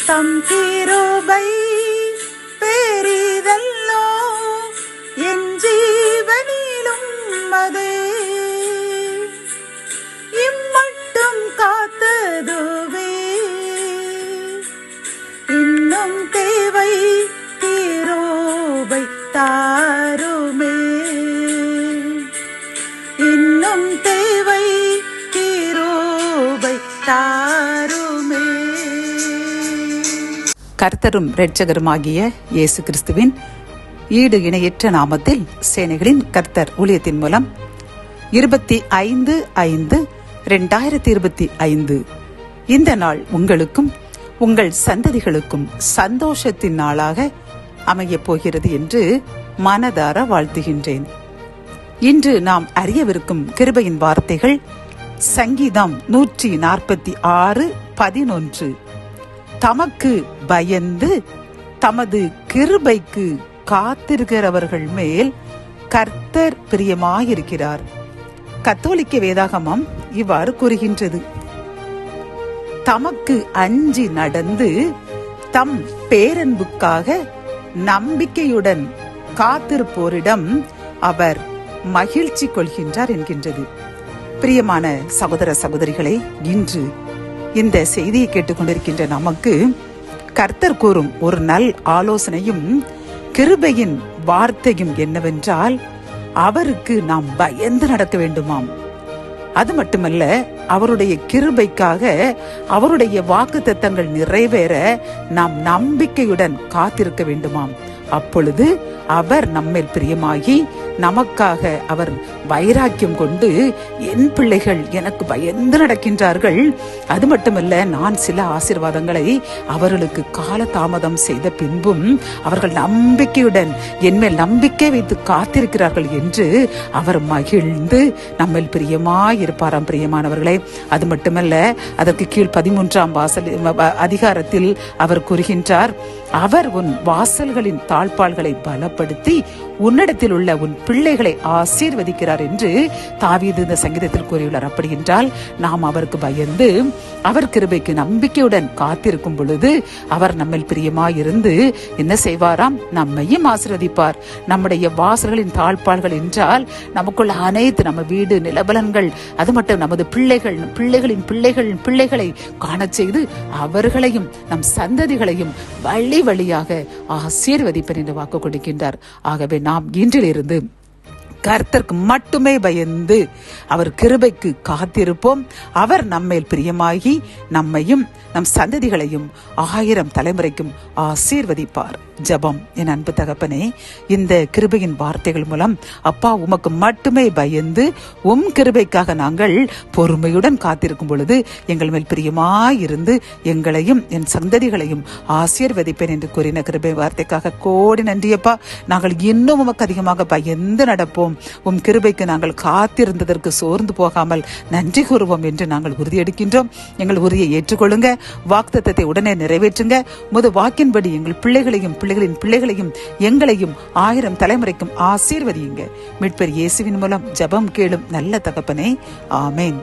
தம் கிருபை பெரிதல்லோ என் ஜீவனிலும் அதே இம்மட்டும் காத்ததுவே இன்னும் தேவை கிருபை தாருமே இன்னும் தேவை கிருபை தாருமே. கர்த்தரும் இரட்சகருமாகிய இயேசு கிறிஸ்துவின் ஈடு இணையற்ற நாமத்தில் சேனைகளின் கர்த்தர் ஊழியத்தின் மூலம் 25/5/2025 இந்த நாள் உங்களுக்கும் உங்கள் சந்ததிகளுக்கும் சந்தோஷத்தின் நாளாக அமையப் போகிறது என்று மனதார வாழ்த்துகின்றேன். இன்று நாம் அறியவிருக்கும் கிருபையின் வார்த்தைகள் சங்கீதம் 146:11. தமக்கு பயந்து தமது கிருபைக்கு காத்திருக்கிறவர்கள் மேல் கர்த்தர் பிரியமாயிருக்கிறார். கத்தோலிக்க வேதாகமம் இவ்வாறு கூறுகின்றது: தமக்கு அஞ்சி நடந்து தம் பேரன்புக்காக நம்பிக்கையுடன் காத்திருப்போரிடம் அவர் மகிழ்ச்சி கொள்கின்றார் என்கின்றது. பிரியமான சகோதர சகோதரிகளே, இன்று இந்த செய்தியை கேட்டுக்கொண்டிருக்கின்ற நமக்கு கர்த்தர் கூறும் ஒரு நல் ஆலோசனையும் கிருபையின் வார்த்தையும் என்னவென்றால், அவருக்கு நாம் பயந்து நடக்க வேண்டுமாம். அது மட்டுமல்ல, அவருடைய கிருபைக்காக அவருடைய வாக்குத்தத்தங்கள் நிறைவேற நாம் நம்பிக்கையுடன் காத்திருக்க வேண்டுமாம். அப்பொழுது அவர் நம்மேல் பிரியமாகி நமக்காக அவர் வைராக்கியம் கொண்டு, என் பிள்ளைகள் எனக்கு பயந்து நடக்கின்றார்கள், அது மட்டுமல்ல நான் சில ஆசீர்வாதங்களை அவர்களுக்கு கால தாமதம் செய்த பின்பும் அவர்கள் நம்பிக்கையுடன் என்மேல் நம்பிக்கை வைத்து காத்திருக்கிறார்கள் என்று அவர் மகிழ்ந்து நம்மேல் பிரியமாயிருப்பாராம். பிரியமானவர்களே, அது மட்டுமல்ல, அதற்கு கீழ் 13ஆம் அதிகாரத்தில் அவர் கூறுகின்றார், அவர் உன் வாசல்களின் தாழ்பாள்களை பலப்படுத்தி உன்னிடத்தில் உள்ள உன் பிள்ளைகளை ஆசீர்வதிக்கிறார் என்று தாவீது இந்த சங்கீதத்தில் கூறியுள்ளார். அப்படி என்றால் நாம் அவருக்கு பயந்து அவர் கிருபைக்கு நம்பிக்கையுடன் காத்திருக்கும் பொழுது அவர் நம்மில் பிரியமாயிருந்து என்ன செய்வாராம்? நம்மையும் ஆசீர்வதிப்பார். நம்முடைய வாசல்களின் தாழ்பாள்கள் என்றால் நமக்குள்ள அனைத்து நம்ம வீடு நிலபலன்கள், அது மட்டும் நமது பிள்ளைகளின் பிள்ளைகளை காண செய்து அவர்களையும் நம் சந்ததிகளையும் வழியாக ஆசீர்வதிப்பர் என்று வாக்கு கொடுக்கின்றார். ஆகவே நாம் இன்றிலிருந்து கர்த்தருக்கு மட்டுமே பயந்து அவர் கிருபைக்கு காத்திருப்போம். அவர் நம்மேல் பிரியமாகி நம்மையும் நம் சந்ததிகளையும் 1000 தலைமுறைக்கும் ஆசீர்வதிப்பார். ஜெபம். என் அன்பு தகப்பனே, இந்த கிருபையின் வார்த்தைகள் மூலம் அப்பா உமக்கு மட்டுமே பயந்து உம் கிருபைக்காக நாங்கள் பொறுமையுடன் காத்திருக்கும் பொழுது எங்கள் மேல் பிரியமாயிருந்து எங்களையும் என் சந்ததிகளையும் ஆசீர்வதிப்பேன் என்று கூறின கிருபை வார்த்தைக்காக கோடி நன்றியப்பா. நாங்கள் இன்னும் உமக்கு அதிகமாக பயந்து நடப்போம். உம் கிருபைக்கு நாங்கள் காத்திருந்ததற்கு சோர்ந்து போகாமல் நன்றி கூறுவோம் என்று நாங்கள் உறுதியெடுக்கின்றோம். எங்கள் உறுதியை ஏற்றுக்கொள்ளுங்க. வாக்குத்தத்தத்தை உடனே நிறைவேற்றுங்க. முது வாக்கின்படி எங்கள் பிள்ளைகளையும் பிள்ளைகளையும் எங்களையும் 1000 தலைமுறைக்கும் ஆசீர்வதியுங்க. மீட்பர் இயேசுவின் மூலம் ஜெபம் கேளும் நல்ல தகப்பனே, ஆமேன்.